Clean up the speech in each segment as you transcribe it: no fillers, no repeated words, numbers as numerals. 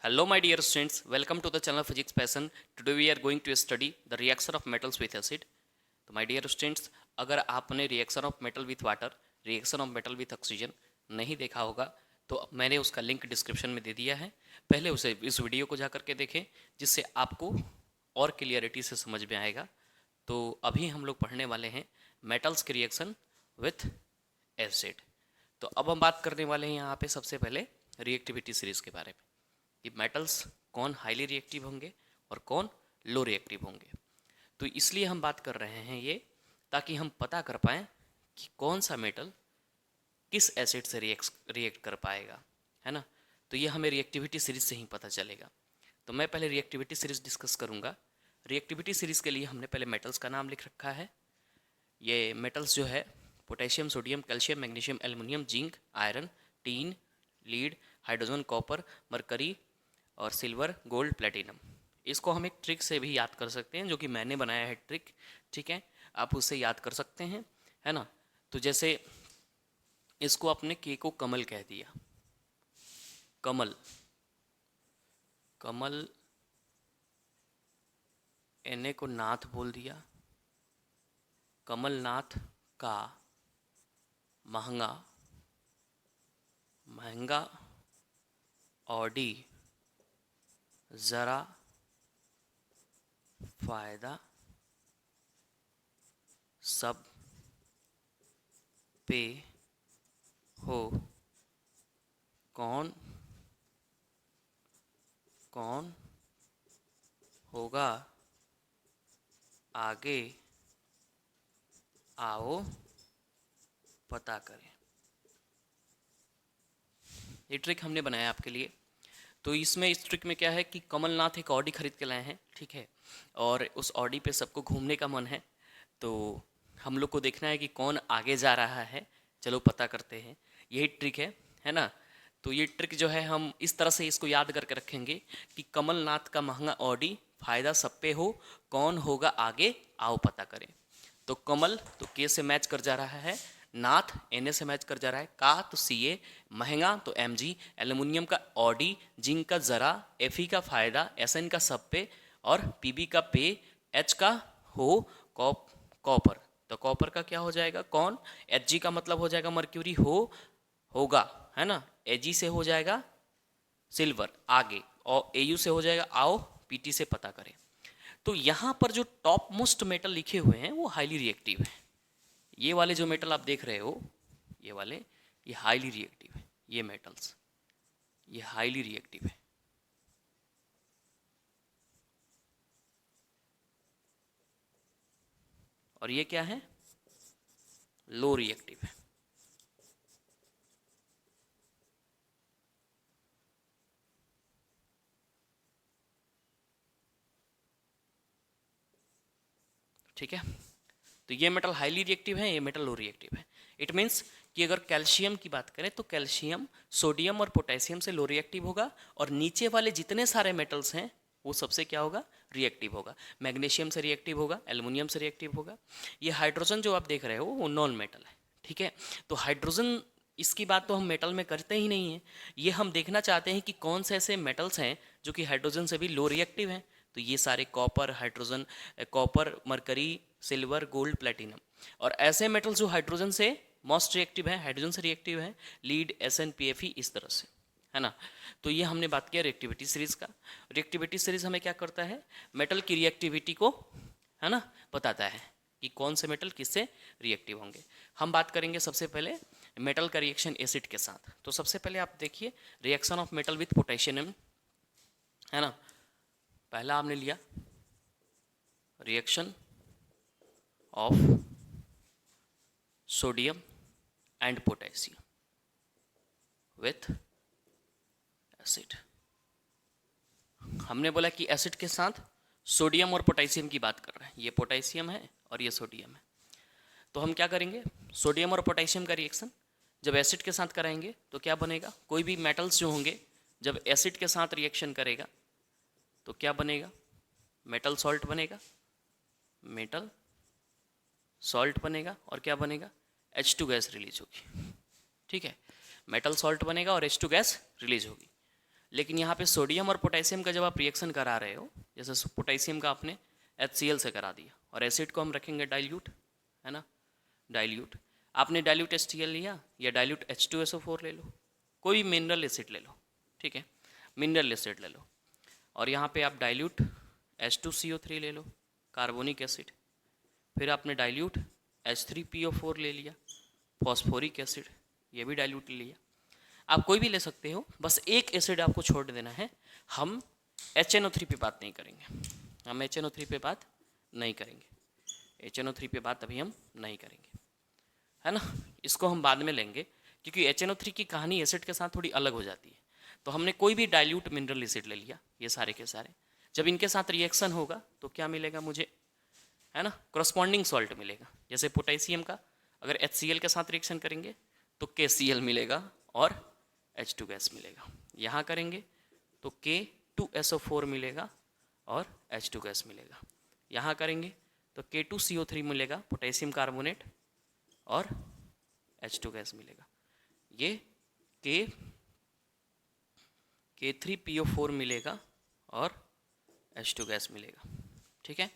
Hello my dear students, welcome to the channel Physics Passion. Today we are going to study the reaction of metals with acid. तो my dear students, अगर आपने reaction of metal with water, reaction of metal with oxygen नहीं देखा होगा तो मैंने उसका link description में दे दिया है। पहले उसे इस वीडियो को जा करके देखें जिससे आपको और क्लियरिटी से समझ में आएगा। तो अभी हम लोग पढ़ने वाले हैं मेटल्स के रिएक्शन विथ एसिड। तो अब हम बात करने वाले हैं यहाँ पे सबसे पहले रिएक्टिविटी सीरीज के बारे में कि मेटल्स कौन हाईली रिएक्टिव होंगे और कौन लो रिएक्टिव होंगे। तो इसलिए हम बात कर रहे हैं ये ताकि हम पता कर पाएँ कि कौन सा मेटल किस एसिड से रिएक्ट कर पाएगा, है ना। तो ये हमें रिएक्टिविटी सीरीज से ही पता चलेगा। तो मैं पहले रिएक्टिविटी सीरीज डिस्कस करूँगा। रिएक्टिविटी सीरीज के लिए हमने पहले मेटल्स का नाम लिख रखा है। ये मेटल्स जो है potassium, sodium, calcium, magnesium, aluminium, zinc, iron, tin, lead, hydrogen, copper, mercury और सिल्वर, गोल्ड, प्लेटिनम। इसको हम एक ट्रिक से भी याद कर सकते हैं जो कि मैंने बनाया है ट्रिक, ठीक है। आप उससे याद कर सकते हैं, है ना। तो जैसे इसको अपने के को कमल कह दिया, कमल, कमल, एन को नाथ बोल दिया, कमलनाथ का महंगा, महंगा ऑडी ज़रा फायदा सब पे हो, कौन कौन होगा आगे आओ पता करें। ये ट्रिक हमने बनाया आपके लिए। तो इसमें इस ट्रिक में क्या है कि कमलनाथ एक ऑडी खरीद के लाए हैं, ठीक है, और उस ऑडी पे सबको घूमने का मन है। तो हम लोग को देखना है कि कौन आगे जा रहा है, चलो पता करते हैं। यही ट्रिक है ना। तो ये ट्रिक जो है हम इस तरह से इसको याद करके रखेंगे कि कमलनाथ का महंगा ऑडी, फायदा सब पे हो, कौन होगा आगे आओ पता करें। तो कमल तो के से मैच कर जा रहा है, नाथ एन से मैच कर जा रहा है, का तो सी ए, महंगा तो एम जी, एल्युमिनियम का ऑडी, जिंक का ज़रा, एफ का फ़ायदा, एस एन का सब पे और पी बी का पे, एच का हो, कॉपर। तो कॉपर का क्या हो जाएगा कौन, एच जी का मतलब हो जाएगा मर्क्यूरी, होगा, है ना। ए जी से हो जाएगा सिल्वर आगे, और ए यू से हो जाएगा आओ पी टी से पता करें। तो यहाँ पर जो टॉप मोस्ट मेटल लिखे हुए हैं वो हाईली रिएक्टिव है। ये वाले जो मेटल आप देख रहे हो, ये वाले, ये हाईली रिएक्टिव है। ये मेटल्स ये हाईली रिएक्टिव है। और ये क्या है, लो रिएक्टिव है। ठीक है। तो ये मेटल हाईली रिएक्टिव है, ये मेटल लो रिएक्टिव है। इट मीन्स कि अगर कैल्शियम की बात करें तो कैल्शियम सोडियम और पोटेशियम से लो रिएक्टिव होगा, और नीचे वाले जितने सारे मेटल्स हैं वो सबसे क्या होगा, रिएक्टिव होगा। मैग्नीशियम से रिएक्टिव होगा, एल्युमिनियम से रिएक्टिव होगा। ये हाइड्रोजन जो आप देख रहे हो वो नॉन मेटल है, ठीक है। तो हाइड्रोजन, इसकी बात तो हम मेटल में करते ही नहीं हैं। ये हम देखना चाहते हैं कि कौन से ऐसे मेटल्स हैं जो कि हाइड्रोजन से भी लो रिएक्टिव हैं। तो ये सारे copper, hydrogen, copper, mercury, silver, gold, platinum. और ऐसे मेटल जो हाइड्रोजन से मोस्ट रिएक्टिव है, हाइड्रोजन से रिएक्टिव है, lead, S N, P F E, इस तरह से, है ना। तो ये हमने बात किया रिएक्टिविटी सीरीज का। रिएक्टिविटी सीरीज हमें क्या करता है, मेटल की रिएक्टिविटी को, है ना, बताता है कि कौन से मेटल किससे रिएक्टिव होंगे। हम बात करेंगे सबसे पहले मेटल का रिएक्शन एसिड के साथ। तो सबसे पहले आप देखिए reaction of metal with potassium, है ना। पहला आपने लिया reaction of sodium and potassium with acid. हमने बोला कि एसिड के साथ सोडियम और पोटेशियम की बात कर रहे हैं। ये पोटेशियम है और ये सोडियम है। तो हम क्या करेंगे, सोडियम और पोटेशियम का रिएक्शन जब एसिड के साथ कराएंगे तो क्या बनेगा, कोई भी मेटल्स जो होंगे जब एसिड के साथ रिएक्शन करेगा तो क्या बनेगा, मेटल सॉल्ट बनेगा, मेटल सॉल्ट बनेगा, और क्या बनेगा, H2 गैस रिलीज होगी, ठीक है। मेटल सॉल्ट बनेगा और H2 गैस रिलीज होगी। लेकिन यहाँ पे सोडियम और पोटेशियम का जब आप रिएक्शन करा रहे हो, जैसे पोटेशियम का आपने HCl से करा दिया और एसिड को हम रखेंगे डाइल्यूट, है ना, डाइल्यूट। आपने डाइल्यूट HCl लिया या डाइल्यूट H2SO4 ले लो, कोई मिनरल एसिड ले लो, ठीक है, मिनरल एसिड ले लो, और यहाँ पे आप डाइल्यूट H2CO3 ले लो, कार्बोनिक एसिड, फिर आपने डाइल्यूट H3PO4 ले लिया, फॉस्फोरिक एसिड, ये भी डाइल्यूट ले लिया। आप कोई भी ले सकते हो, बस एक एसिड आपको छोड़ देना है। हम HNO3 पे बात नहीं करेंगे, हम HNO3 पे बात नहीं करेंगे, HNO3 पे बात अभी हम नहीं करेंगे, है ना। इसको हम बाद में लेंगे, क्योंकि HNO3 की कहानी एसिड के साथ थोड़ी अलग हो जाती है। तो हमने कोई भी डाइल्यूट मिनरल एसिड ले लिया, ये सारे के सारे, जब इनके साथ रिएक्शन होगा तो क्या मिलेगा मुझे, है ना, करस्पॉन्डिंग सॉल्ट मिलेगा। जैसे पोटेशियम का अगर HCl के साथ रिएक्शन करेंगे तो KCl मिलेगा और H2 गैस मिलेगा। यहाँ करेंगे तो K2SO4 मिलेगा और H2 गैस मिलेगा। यहाँ करेंगे तो K2CO3 मिलेगा, पोटेशियम कार्बोनेट, और H2 गैस मिलेगा। ये K3PO4 मिलेगा और H2 गैस मिलेगा, ठीक है।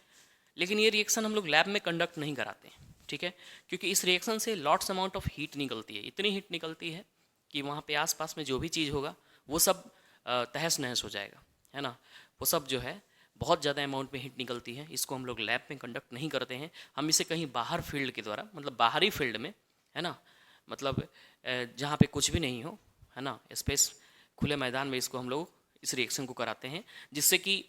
लेकिन ये रिएक्शन हम लोग लैब में कंडक्ट नहीं कराते हैं, ठीक है, क्योंकि इस रिएक्शन से लॉट्स अमाउंट ऑफ हीट निकलती है, इतनी हीट निकलती है कि वहाँ पे आसपास में जो भी चीज़ होगा वो सब तहस नहस हो जाएगा, है ना। वो सब जो है बहुत ज़्यादा अमाउंट में हीट निकलती है, इसको हम लोग लैब में कंडक्ट नहीं करते हैं। हम इसे कहीं बाहर फील्ड के द्वारा, मतलब बाहरी फील्ड में, है ना, मतलब जहाँ पे कुछ भी नहीं हो, है ना, स्पेस, खुले मैदान में इसको हम लोग इस रिएक्शन को कराते हैं, जिससे कि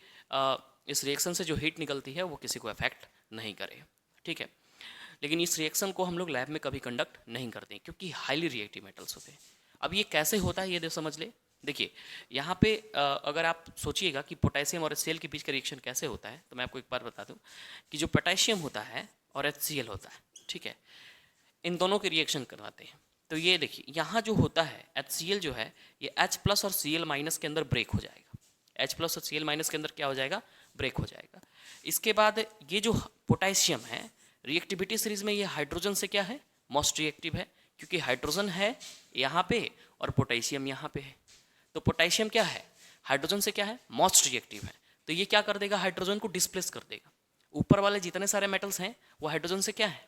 इस रिएक्शन से जो हीट निकलती है वो किसी को अफेक्ट नहीं करे, ठीक है। लेकिन इस रिएक्शन को हम लोग लैब में कभी कंडक्ट नहीं करते हैं, क्योंकि हाईली रिएक्टिव मेटल्स होते हैं। अब ये कैसे होता है ये समझ ले। देखिए यहाँ पे अगर आप सोचिएगा कि पोटेशियम और HCl के बीच का रिएक्शन कैसे होता है, तो मैं आपको एक बार बता दूं कि जो पोटेशियम होता है और HCl होता है, ठीक है, इन दोनों के रिएक्शन करवाते हैं। तो ये देखिए यहाँ जो होता है HCl जो है ये H+ और Cl- के अंदर ब्रेक हो जाएगा, H+ और Cl- के अंदर क्या हो जाएगा, ब्रेक हो जाएगा। इसके बाद ये जो पोटेशियम है रिएक्टिविटी सीरीज में ये हाइड्रोजन से क्या है, मोस्ट रिएक्टिव है, क्योंकि हाइड्रोजन है यहाँ पे और पोटेशियम यहाँ पे है। तो पोटेशियम क्या है, हाइड्रोजन से क्या है, मोस्ट रिएक्टिव है। तो ये क्या कर देगा, हाइड्रोजन को डिस्प्लेस कर देगा। ऊपर वाले जितने सारे मेटल्स हैं वो हाइड्रोजन से क्या है,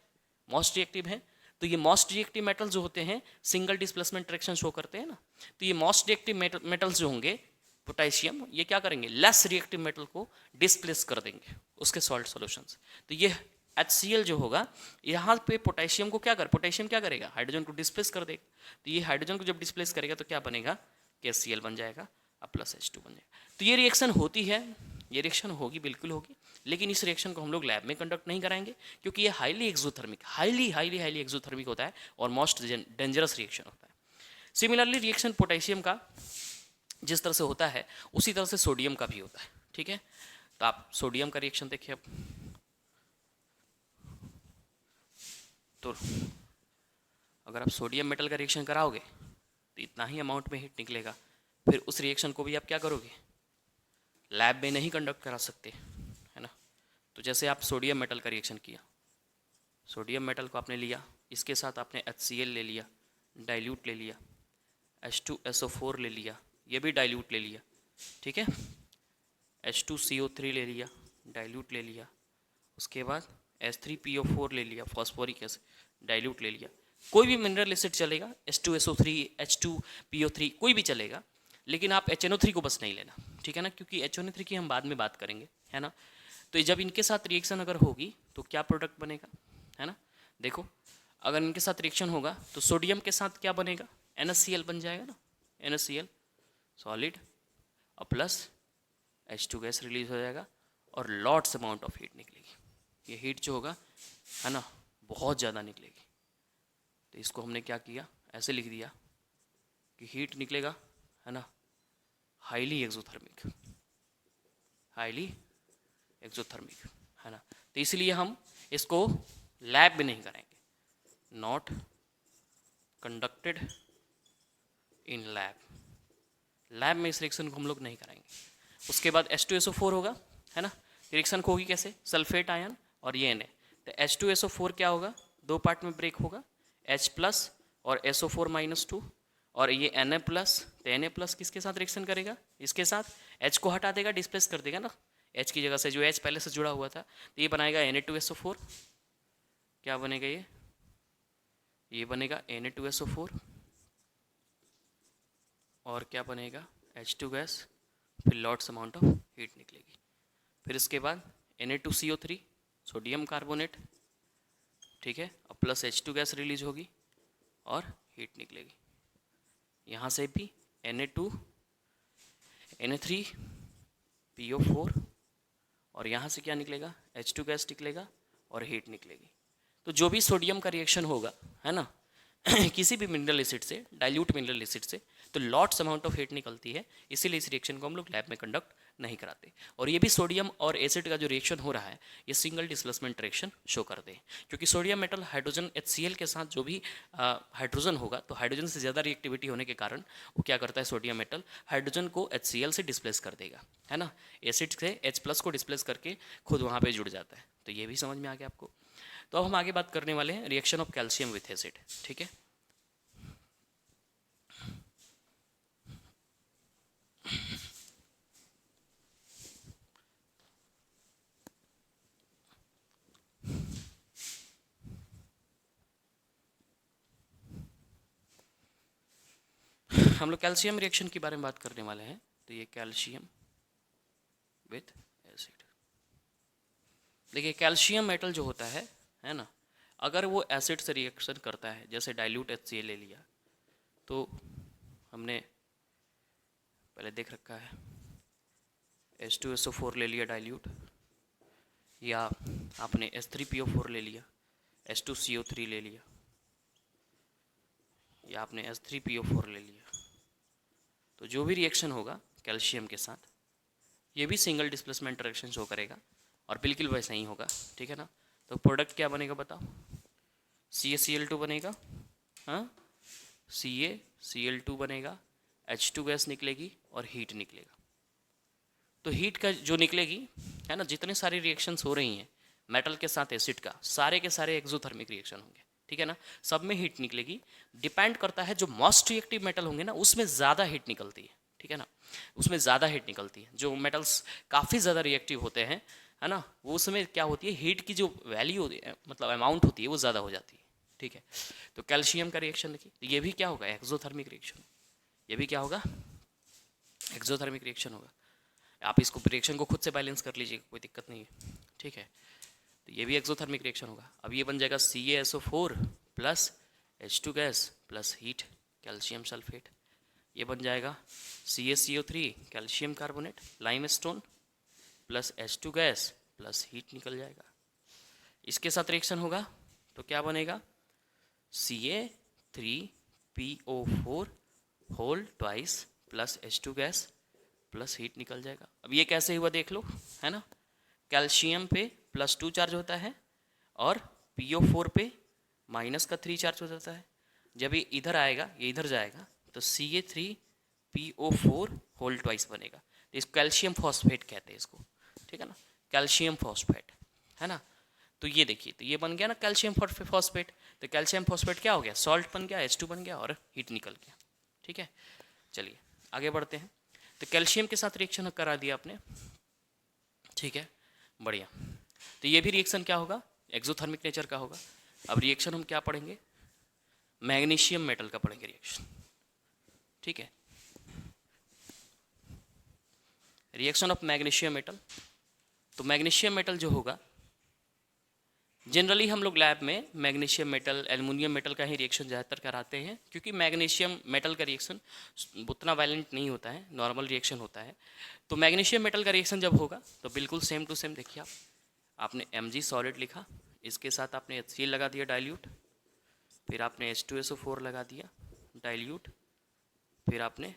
मोस्ट रिएक्टिव है। तो ये मोस्ट रिएक्टिव मेटल्स जो होते हैं सिंगल डिस्प्लेसमेंट रिएक्शन शो करते हैं ना, तो ये मोस्ट रिएक्टिव मेटल्स जो होंगे पोटेशियम, ये क्या करेंगे, लेस रिएक्टिव मेटल को डिस्प्लेस कर देंगे उसके सॉल्ट सॉल्यूशंस। तो ये HCl जो होगा यहाँ पे पोटेशियम को क्या पोटेशियम क्या करेगा, हाइड्रोजन को डिस्प्लेस कर देगा। तो ये हाइड्रोजन को जब डिस्प्लेस करेगा तो क्या बनेगा, KCl बन जाएगा और प्लस H2 बन जाएगा। तो ये रिएक्शन होती है, ये रिएक्शन होगी, बिल्कुल होगी, लेकिन इस रिएक्शन को हम लोग लैब में कंडक्ट नहीं कराएंगे, क्योंकि ये हाईली एक्सोथर्मिक, हाईली एक्सोथर्मिक होता है और मोस्ट डेंजरस रिएक्शन होता है। सिमिलरली रिएक्शन पोटेशियम का जिस तरह से होता है उसी तरह से सोडियम का भी होता है, ठीक है। तो आप सोडियम का रिएक्शन देखिए। अब तो अगर आप सोडियम मेटल का रिएक्शन कराओगे तो इतना ही अमाउंट में हीट निकलेगा। फिर उस रिएक्शन को भी आप क्या करोगे, लैब में नहीं कंडक्ट करा सकते, है ना। तो जैसे आप सोडियम मेटल का रिएक्शन किया, सोडियम मेटल को आपने लिया, इसके साथ आपने HCl ले लिया, डाइल्यूट ले लिया, H2SO4 ले लिया, ये भी डाइल्यूट ले लिया, ठीक है, H2CO3 ले लिया, डाइल्यूट ले लिया, उसके बाद H3PO4 ले लिया, फॉस्फोरिक एसिड, डाइल्यूट ले लिया। कोई भी मिनरल एसिड चलेगा, H2SO3, H2PO3 कोई भी चलेगा, लेकिन आप HNO3 को बस नहीं लेना, ठीक है ना, क्योंकि HNO3 की हम बाद में बात करेंगे, है ना। तो जब इनके साथ रिएक्शन अगर होगी तो क्या प्रोडक्ट बनेगा, है ना। देखो अगर इनके साथ रिएक्शन होगा तो सोडियम के साथ क्या बनेगा, NaCl बन जाएगा ना, NaCl सॉलिड और प्लस H2 गैस रिलीज हो जाएगा और लॉट्स अमाउंट ऑफ हीट निकलेगी। ये हीट जो होगा, है ना, बहुत ज़्यादा निकलेगी। तो इसको हमने क्या किया, ऐसे लिख दिया कि हीट निकलेगा, है ना, हाईली एक्सोथर्मिक, है ना। तो इसलिए हम इसको लैब में नहीं कराएंगे, not conducted in lab, lab में इस रिएक्शन को हम लोग नहीं कराएंगे। उसके बाद H2SO4 होगा, है ना, रिएक्शन को होगी कैसे, सल्फेट आयन और ये Na। तो H2SO4 क्या होगा, दो पार्ट में ब्रेक होगा, H+ और SO4-2, और ये Na प्लस, तो Na प्लस किसके साथ रिएक्शन करेगा, इसके साथ, H को हटा देगा, डिस्प्लेस कर देगा ना, H की जगह से जो H पहले से जुड़ा हुआ था, तो ये बनाएगा Na2SO4, क्या बनेगा ये बनेगा Na2SO4, और क्या बनेगा H2 गैस, फिर लॉट्स अमाउंट ऑफ हीट निकलेगी। फिर इसके बाद Na2CO3 सोडियम कार्बोनेट, ठीक है, और प्लस H2 गैस रिलीज होगी और हीट निकलेगी। यहाँ से भी Na2 Na3PO4, और यहाँ से क्या निकलेगा, H2 गैस निकलेगा और हीट निकलेगी। तो जो भी सोडियम का रिएक्शन होगा, है ना, किसी भी मिनरल एसिड से, डाइल्यूट मिनरल एसिड से, तो लॉट्स अमाउंट ऑफ हीट निकलती है, इसीलिए इस रिएक्शन को हम लोग लैब में कंडक्ट नहीं कराते। और ये भी सोडियम और एसिड का जो रिएक्शन हो रहा है, ये सिंगल डिस्प्लेसमेंट रिएक्शन शो करते हैं, क्योंकि सोडियम मेटल हाइड्रोजन HCl के साथ जो भी हाइड्रोजन होगा, तो हाइड्रोजन से ज़्यादा रिएक्टिविटी होने के कारण वो क्या करता है, सोडियम मेटल हाइड्रोजन को HCl से डिस्प्लेस कर देगा, है ना, एसिड से H+ को डिस्प्लेस करके खुद वहाँ पर जुड़ जाता है। तो ये भी समझ में आ गया आपको। तो अब हम आगे बात करने वाले हैं reaction of calcium with acid, ठीक है। हम लोग कैल्शियम रिएक्शन के बारे में बात करने वाले हैं। तो ये कैल्शियम विथ एसिड, देखिए कैल्शियम मेटल जो होता है ना, अगर वो एसिड से रिएक्शन करता है, जैसे डाइल्यूट HCl ले लिया, तो हमने पहले देख रखा है, H2SO4 ले लिया डाइल्यूट, या आपने H3PO4 ले लिया, H2CO3 ले लिया, या आपने H3PO4 ले लिया, तो जो भी रिएक्शन होगा कैल्शियम के साथ, ये भी सिंगल डिस्प्लेसमेंट रिएक्शन शो करेगा और बिल्कुल वैसा ही होगा, ठीक है ना। तो प्रोडक्ट क्या बनेगा बताओ, CaCl2 बनेगा, हाँ, CaCl2 बनेगा, H2 गैस निकलेगी और हीट निकलेगा। तो हीट का जो निकलेगी, है ना, जितने सारी रिएक्शंस हो रही हैं मेटल के साथ एसिड का, सारे के सारे एक्सोथर्मिक रिएक्शन होंगे, ठीक है ना, सब में हीट निकलेगी। डिपेंड करता है, जो मोस्ट रिएक्टिव मेटल होंगे ना, उसमें ज़्यादा हीट निकलती है, ठीक है ना, उसमें ज़्यादा हीट निकलती है। जो मेटल्स काफ़ी ज़्यादा रिएक्टिव होते हैं, है ना, वो उसमें क्या होती है, हीट की जो वैल्यू होती है, मतलब अमाउंट होती है, वो ज़्यादा हो जाती है, ठीक है। तो कैल्शियम का रिएक्शन देखिए, ये भी क्या होगा, एक्सोथर्मिक रिएक्शन, ये भी क्या होगा, एक्सोथर्मिक रिएक्शन होगा। आप इसको रिएक्शन को खुद से बैलेंस कर लीजिएगा, कोई दिक्कत नहीं है, ठीक है। तो ये भी एक्सोथर्मिक रिएक्शन होगा। अब ये बन जाएगा CaSO4 plus H2 gas plus heat, calcium sulphate. ये बन जाएगा CaCO3 calcium carbonate limestone plus H2 gas plus heat निकल जाएगा। इसके साथ रिएक्शन होगा तो क्या बनेगा, Ca3PO4 whole twice plus H2 gas plus heat निकल जाएगा। अब ये कैसे हुआ देख लो, है ना, कैल्शियम पे +2 चार्ज होता है और PO4 पे -3 चार्ज हो जाता है। जब ये इधर आएगा, ये इधर जाएगा, तो Ca3PO4 होल ट्वाइस बनेगा। तो इस कैल्शियम फॉस्फेट कहते हैं इसको, ठीक है ना, कैल्शियम फॉस्फेट, है ना। तो ये देखिए, तो ये बन गया ना कैल्शियम फॉस्फेट। तो कैल्शियम फॉस्फेट क्या हो गया, सॉल्ट बन गया, H2 बन गया और हीट निकल गया, ठीक है। चलिए आगे बढ़ते हैं। तो कैल्शियम के साथ रिएक्शन करा दिया आपने, ठीक है, बढ़िया। तो ये भी रिएक्शन क्या होगा, एक्सोथर्मिक नेचर का होगा। अब रिएक्शन हम क्या पढ़ेंगे, मैग्नीशियम मेटल का पढ़ेंगे रिएक्शन, ठीक है। Reaction of magnesium metal. तो मैग्नीशियम मेटल जो होगा, जनरली हम लोग लैब में मैग्नीशियम मेटल, एल्युमिनियम मेटल का ही रिएक्शन ज़्यादातर कराते हैं, क्योंकि मैग्नीशियम मेटल का रिएक्शन उतना वायलेंट नहीं होता है, नॉर्मल रिएक्शन होता है। तो मैग्नीशियम मेटल का रिएक्शन जब होगा तो बिल्कुल सेम टू सेम देखिए, आपने Mg सॉलिड लिखा, इसके साथ आपने HCl लगा दिया डाइल्यूट, फिर आपने H2SO4 लगा दिया डाइल्यूट, फिर आपने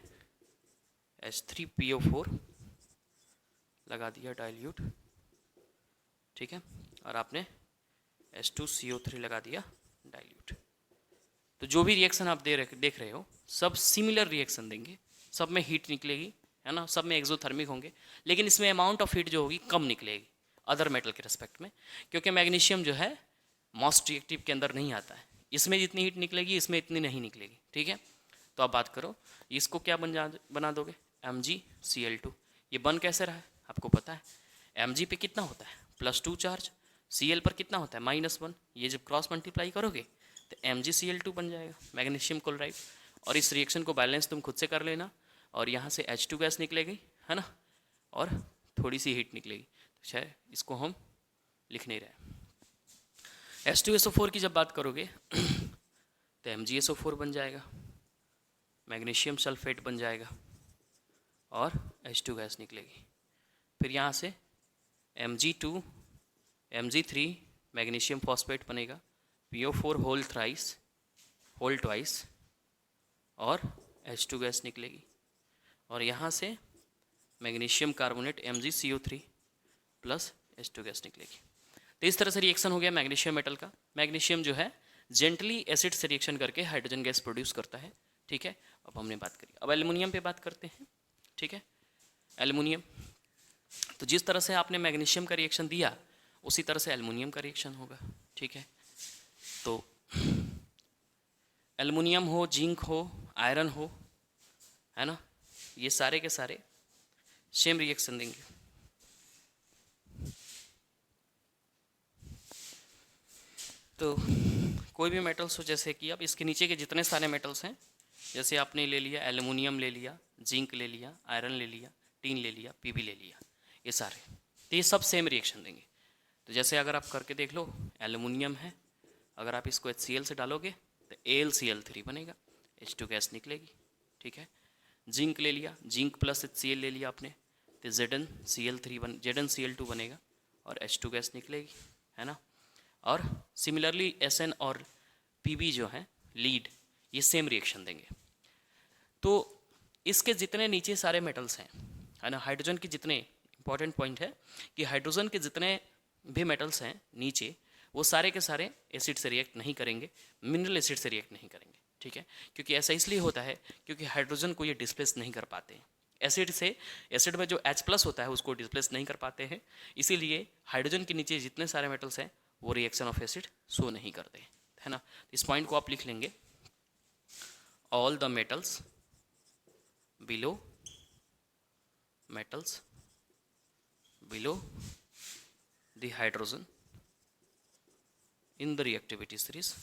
H3PO4 लगा दिया डाइल्यूट, ठीक है, और आपने H2CO3 लगा दिया डाइल्यूट। तो जो भी रिएक्शन आप देख रहे हो, सब सिमिलर रिएक्शन देंगे, सब में हीट निकलेगी, है ना, सब में एक्सोथर्मिक होंगे, लेकिन इसमें अमाउंट ऑफ हीट जो होगी कम निकलेगी अदर मेटल के रेस्पेक्ट में, क्योंकि मैग्नीशियम जो है मोस्ट रिएक्टिव के अंदर नहीं आता है। इसमें जितनी हीट निकलेगी, इसमें इतनी नहीं निकलेगी, ठीक है। तो आप बात करो इसको क्या बना दोगे, MgCl2। ये बन कैसे रहा है आपको पता है, Mg पे कितना होता है +2 चार्ज, Cl पर कितना होता है -1, ये जब क्रॉस मल्टीप्लाई करोगे तो MgCl2 बन जाएगा, मैग्नीशियम क्लोराइड। और इस रिएक्शन को बैलेंस तुम खुद से कर लेना, और यहाँ से H2 गैस निकलेगी है ना, और थोड़ी सी हीट निकलेगी, तो शायद इसको हम लिख नहीं रहे। H2SO4 की जब बात करोगे तो MgSO4 बन जाएगा, मैग्नीशियम सल्फेट बन जाएगा, और H2 गैस निकलेगी। फिर यहाँ से Mg2 Mg3 मैग्नीशियम फॉस्फेट बनेगा, PO4 होल ट्वाइस, और H2 गैस निकलेगी। और यहाँ से magnesium carbonate MgCO3 plus H2 gas निकलेगी। तो इस तरह से रिएक्शन हो गया मैग्नीशियम मेटल का। मैग्नीशियम जो है जेंटली एसिड से रिएक्शन करके हाइड्रोजन गैस प्रोड्यूस करता है, ठीक है। अब हमने बात करी, अब एल्युमिनियम पे बात करते हैं, ठीक है। एल्युमिनियम, तो जिस तरह से आपने मैग्नीशियम का रिएक्शन दिया उसी तरह से एल्युमिनियम का रिएक्शन होगा, ठीक है। तो एल्युमिनियम हो, जिंक हो, आयरन हो, है ना, ये सारे के सारे सेम रिएक्शन देंगे। तो कोई भी मेटल्स हो, जैसे कि अब इसके नीचे के जितने सारे मेटल्स हैं, जैसे आपने ले लिया एल्युमिनियम ले लिया, जिंक ले लिया, आयरन ले लिया, टीन ले लिया, पीबी ले लिया, ये सारे, तो ये सब सेम रिएक्शन देंगे। तो जैसे अगर आप करके देख लो, एल्युमिनियम है, अगर आप इसको HCl से डालोगे तो AlCl3 बनेगा, H2 गैस निकलेगी, ठीक है। जिंक ले लिया, जिंक प्लस HCl ले लिया आपने, तो ZnCl2 बनेगा और H2 गैस निकलेगी, है ना। और सिमिलरली Sn और Pb जो है लीड, ये सेम रिएक्शन देंगे। तो इसके जितने नीचे सारे मेटल्स हैं, है ना, हाइड्रोजन के जितने, इंपॉर्टेंट पॉइंट है कि हाइड्रोजन के जितने भी मेटल्स हैं नीचे, वो सारे के सारे एसिड से रिएक्ट नहीं करेंगे, मिनरल एसिड से रिएक्ट नहीं करेंगे, ठीक है। क्योंकि ऐसा इसलिए होता है क्योंकि हाइड्रोजन को ये डिस्प्लेस नहीं कर पाते हैं एसिड से। एसिड में जो H+ होता है उसको डिस्प्लेस नहीं कर पाते हैं, इसीलिए हाइड्रोजन के नीचे जितने सारे मेटल्स हैं वो रिएक्शन ऑफ एसिड शो नहीं करते, है ना। इस पॉइंट को आप लिख लेंगे, all the metals below the hydrogen in the reactivity series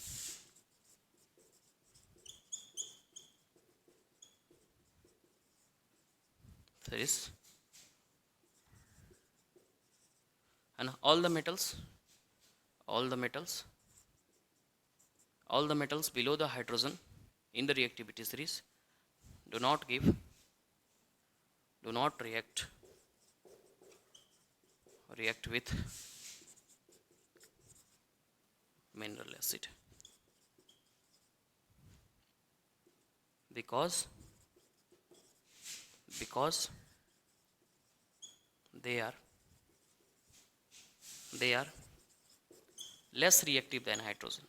and all the metals below the hydrogen in the reactivity series do not react with mineral acid because they are less reactive than hydrogen।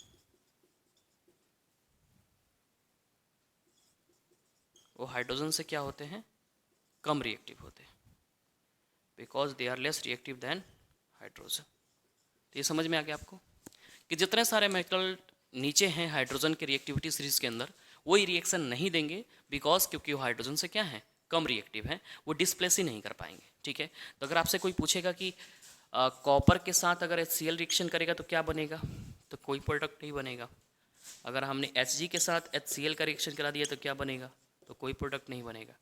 वो hydrogen से क्या होते हैं, कम reactive होते हैं, because they are less reactive than hydrogen. तो ये समझ में आ गया आपको कि जितने सारे मेटल नीचे हैं हाइड्रोजन के रिएक्टिविटी सीरीज के अंदर, वो ही रिएक्शन नहीं देंगे, बिकॉज क्योंकि वो हाइड्रोजन से क्या है, कम रिएक्टिव हैं, वो डिस्प्लेस ही नहीं कर पाएंगे, ठीक है। तो अगर आपसे कोई पूछेगा कि कॉपर के साथ अगर HCl रिएक्शन करेगा तो क्या बनेगा, तो कोई प्रोडक्ट नहीं बनेगा। अगर हमने Hg के साथ HCl का रिएक्शन करा दिया तो क्या बनेगा, तो कोई प्रोडक्ट नहीं बनेगा,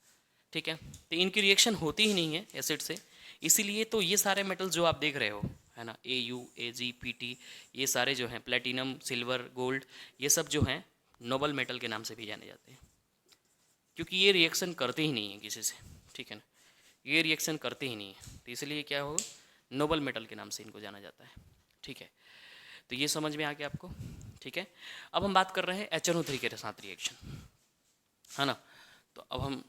ठीक है। तो इनकी रिएक्शन होती ही नहीं है एसिड से, इसीलिए तो ये सारे मेटल जो आप देख रहे हो, है ना, Au Ag Pt, ये सारे जो हैं प्लेटिनम, सिल्वर, गोल्ड, ये सब जो हैं नोबल मेटल के नाम से भी जाने जाते हैं, क्योंकि ये रिएक्शन करते ही नहीं है किसी से, ठीक है ना, ये रिएक्शन करते ही नहीं है, तो इसलिए क्या होगा, नोबल मेटल के नाम से इनको जाना जाता है, ठीक है। तो ये समझ में आ गया आपको, ठीक है। अब हम बात कर रहे हैं HNO3 के साथ रिएक्शन, है ना। तो अब हम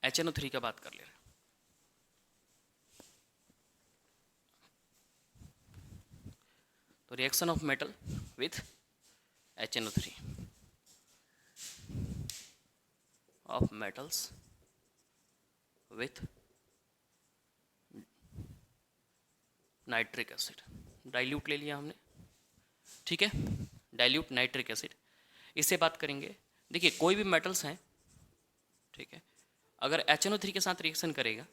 HNO3 का बात कर ले रहे हैं। तो reaction of metal with HNO3 of metals with nitric acid, dilute ले लिया हमने, ठीक है, डाइल्यूट नाइट्रिक एसिड। इससे बात करेंगे देखिए कोई भी मेटल्स हैं, ठीक है, अगर HNO3 के साथ रिएक्शन करेगा,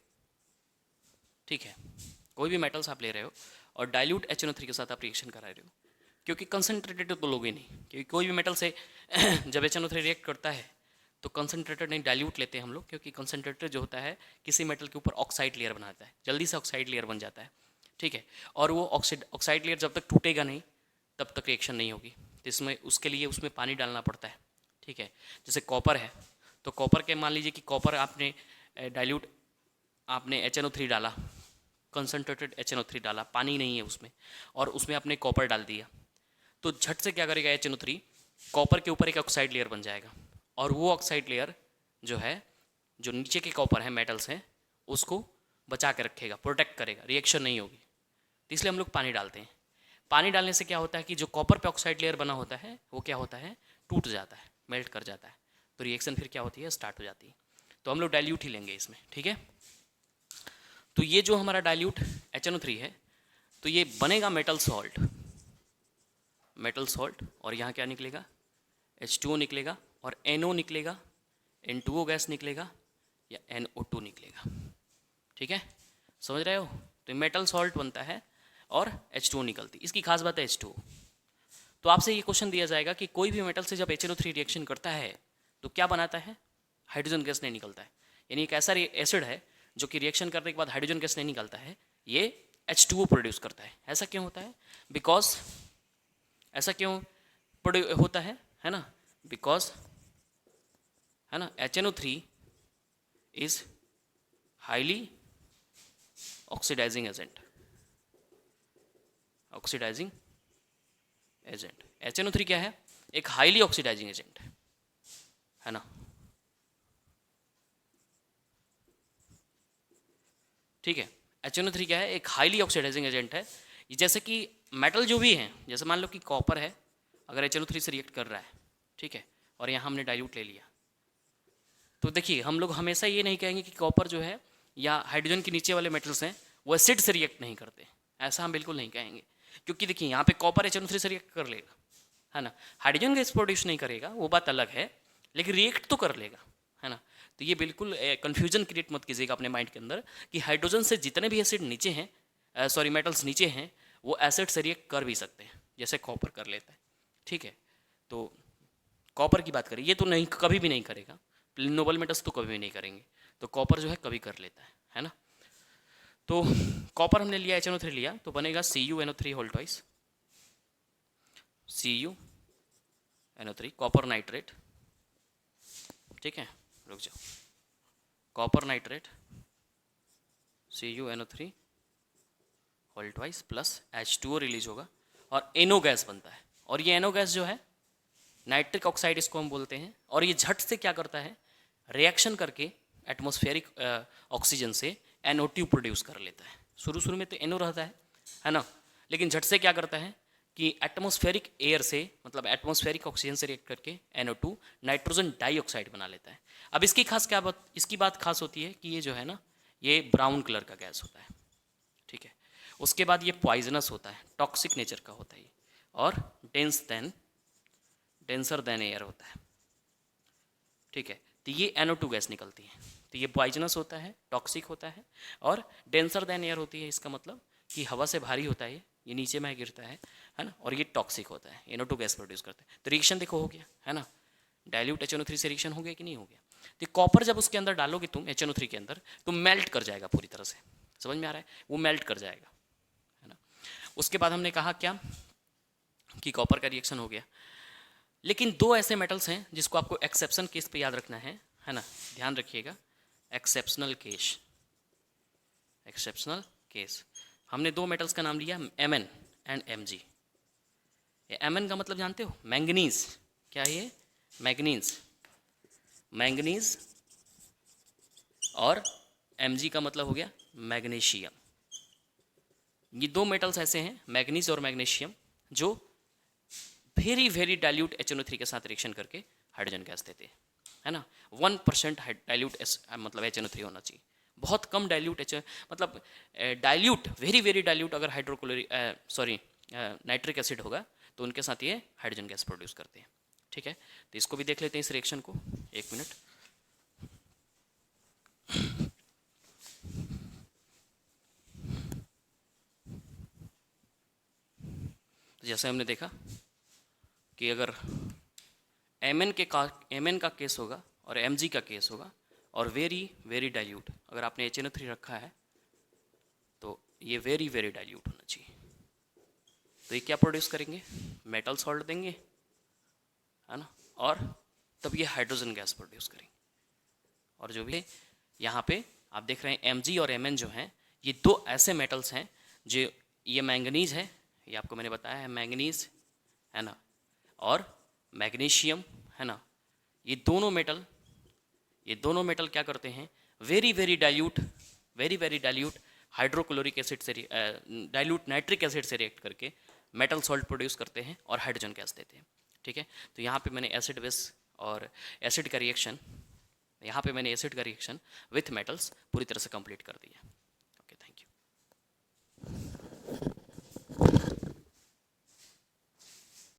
ठीक है, कोई भी मेटल्स आप ले रहे हो और डाइल्यूट HNO3 के साथ आप रिएक्शन करा रहे हो, क्योंकि कंसनट्रेटेड तो लोगे नहीं, क्योंकि कोई भी मेटल से जब HNO3 रिएक्ट करता है तो कंसनट्रेटेड नहीं, डाइल्यूट लेते हैं हम लोग, क्योंकि कंसनट्रेटेड जो होता है किसी मेटल के ऊपर ऑक्साइड लेयर बनाता है, जल्दी से ऑक्साइड लेयर बन जाता है, ठीक है, और वो ऑक्साइड लेयर जब तक टूटेगा नहीं तब तक रिएक्शन नहीं होगी, तो इसमें उसके लिए उसमें पानी डालना पड़ता है, ठीक है। जैसे कॉपर है, तो कॉपर के मान लीजिए कि कॉपर आपने डाइल्यूट, आपने HNO3 डाला, कंसनट्रेटेड HNO3 डाला, पानी नहीं है उसमें, और उसमें आपने कॉपर डाल दिया, तो झट से क्या करेगा HNO3, कॉपर के ऊपर एक ऑक्साइड लेयर बन जाएगा, और वो ऑक्साइड लेयर जो है, जो नीचे के कॉपर है, मेटल्स हैं, उसको बचा के रखेगा, प्रोटेक्ट करेगा, रिएक्शन नहीं होगी, तो इसलिए हम लोग पानी डालते हैं। पानी डालने से क्या होता है कि जो कॉपर पे ऑक्साइड लेयर बना होता है वो क्या होता है, टूट जाता है, मेल्ट कर जाता है, तो रिएक्शन फिर क्या होती है, स्टार्ट हो जाती है। तो हम लोग डाइल्यूट ही लेंगे इसमें, ठीक है। तो ये जो हमारा डाइल्यूट HNO3 है, तो ये बनेगा मेटल सॉल्ट, मेटल सॉल्ट, और यहाँ क्या निकलेगा, H2O निकलेगा, और NO निकलेगा, N2O गैस निकलेगा, या NO2 निकलेगा, ठीक है, समझ रहे हो। तो मेटल सॉल्ट बनता है और H2O निकलती, इसकी खास बात है H2O। तो आपसे ये क्वेश्चन दिया जाएगा कि कोई भी मेटल से जब HNO3 रिएक्शन करता है तो क्या बनाता है, हाइड्रोजन गैस नहीं निकलता है, यानी एक ऐसा एसिड है जो कि रिएक्शन करने के बाद हाइड्रोजन गैस नहीं निकलता है, ये H2O प्रोड्यूस करता है। ऐसा क्यों होता है, बिकॉज ऐसा क्यों होता है ना, बिकॉज है ना, HNO3 is highly oxidising agent, oxidising agent. HNO3 क्या है, एक हाईली ऑक्सीडाइजिंग एजेंट है ना, ठीक है। HNO3 क्या है, एक हाईली ऑक्सीडाइजिंग एजेंट है। जैसे कि मेटल जो भी हैं, जैसे मान लो कि कॉपर है, अगर HNO3 से रिएक्ट कर रहा है, ठीक है, और यहाँ हमने डाइल्यूट ले लिया, तो देखिए हम लोग हमेशा ये नहीं कहेंगे कि कॉपर जो है या हाइड्रोजन के नीचे वाले मेटल्स हैं वो एसिड से रिएक्ट नहीं करते, ऐसा हम बिल्कुल नहीं कहेंगे, क्योंकि देखिए यहाँ पे कॉपर HNO3 से रिएक्ट कर लेगा, है ना, हाइड्रोजन गैस प्रोड्यूस नहीं करेगा, वो बात अलग है, लेकिन रिएक्ट तो कर लेगा, है ना। तो ये बिल्कुल कन्फ्यूजन क्रिएट मत कीजिएगा अपने माइंड के अंदर कि हाइड्रोजन से जितने भी एसिड नीचे हैं, सॉरी मेटल्स नीचे हैं, वो एसिड से रिएक्ट कर भी सकते हैं, जैसे कॉपर कर लेता है, ठीक है। तो कॉपर की बात करें, ये तो नहीं, कभी भी नहीं करेगा, नोबल मेटल्स तो कभी भी नहीं करेंगे, तो कॉपर जो है कभी कर लेता है ना। तो कॉपर हमने लिया, HNO3 लिया, तो बनेगा CuNO3 whole twice, CuNO3 copper nitrate, ठीक है, रुक जाओ, copper nitrate CuNO3 whole twice plus H2O release होगा और NO गैस बनता है, और ये NO गैस जो है नाइट्रिक ऑक्साइड इसको हम बोलते हैं, और ये झट से क्या करता है, रिएक्शन करके एटमॉस्फेरिक ऑक्सीजन से NO2 प्रोड्यूस कर लेता है। शुरू में तो NO रहता है ना, लेकिन झट से क्या करता है कि एटमॉस्फेरिक एयर से, मतलब एटमॉस्फेरिक ऑक्सीजन से रिएक्ट करके NO2 नाइट्रोजन डाइऑक्साइड बना लेता है। अब इसकी खास क्या बात, इसकी बात खास होती है कि ये जो है ना, ये ब्राउन कलर का गैस होता है, ठीक है। उसके बाद ये पॉइजनस होता है, टॉक्सिक नेचर का होता है ये, और डेंसर देन एयर होता है, ठीक है। तो ये NO2 गैस निकलती है, तो ये पॉइजनस होता है, टॉक्सिक होता है, और डेंसर देन एयर होती है, इसका मतलब कि हवा से भारी होता है, ये नीचे में गिरता है ना, और ये टॉक्सिक होता है, NO2 गैस प्रोड्यूस करता है। तो रिएक्शन देखो हो गया, है ना, डाइल्यूट HNO3 से रिएक्शन हो गया कि नहीं हो गया। तो कॉपर जब उसके अंदर डालोगे तुम HNO3 के अंदर, तो मेल्ट कर जाएगा पूरी तरह से, समझ में आ रहा है, वो मेल्ट कर जाएगा, है ना। उसके बाद हमने कहा क्या कि कॉपर का रिएक्शन हो गया, लेकिन दो ऐसे मेटल्स हैं जिसको आपको एक्सेप्शन केस पे याद रखना है ना, ध्यान रखिएगा, एक्सेप्शनल केस, एक्सेप्शनल केस। हमने दो मेटल्स का नाम लिया Mn एंड Mg। ये Mn का मतलब जानते हो, मैंगनीज, क्या है ये, मैंगनीज, मैंगनीज, और Mg का मतलब हो गया मैग्नीशियम। ये दो मेटल्स ऐसे हैं, मैग्नीज और मैग्नीशियम, जो वेरी डाइल्यूट HNO3 के साथ रिएक्शन करके हाइड्रोजन गैस देते हैं, है ना। 1% डाइल्यूट मतलब HNO3 होना चाहिए, बहुत कम डाइल्यूट मतलब डाइल्यूट, वेरी डाइल्यूट अगर हाइड्रोक्लोरिक नाइट्रिक एसिड होगा तो उनके साथ ये हाइड्रोजन गैस प्रोड्यूस करते हैं, ठीक। ठीक है, तो इसको भी देख लेते हैं इस रिएक्शन को, एक मिनट। तो जैसे हमने देखा कि अगर Mn का केस होगा और Mg का केस होगा और वेरी वेरी डाइल्यूट, अगर आपने HNO3 रखा है तो ये वेरी वेरी डाइल्यूट होना चाहिए। तो ये क्या प्रोड्यूस करेंगे, मेटल सॉल्ट देंगे, है ना, और तब ये हाइड्रोजन गैस प्रोड्यूस करेंगे। और जो भी है यहाँ पे आप देख रहे हैं Mg और Mn जो हैं ये दो ऐसे मेटल्स हैं जो, ये मैंगनीज है, ये आपको मैंने बताया है मैंगनीज, है ना, और मैग्नीशियम, है ना, ये दोनों मेटल क्या करते हैं, very very dilute hydrochloric acid से डाइल्यूट नाइट्रिक एसिड से रिएक्ट करके मेटल सॉल्ट प्रोड्यूस करते हैं और हाइड्रोजन गैस देते हैं। ठीक है, तो यहाँ पे मैंने एसिड बेस और एसिड का रिएक्शन, यहाँ पे मैंने एसिड का रिएक्शन विथ मेटल्स पूरी तरह से कंप्लीट कर दिया।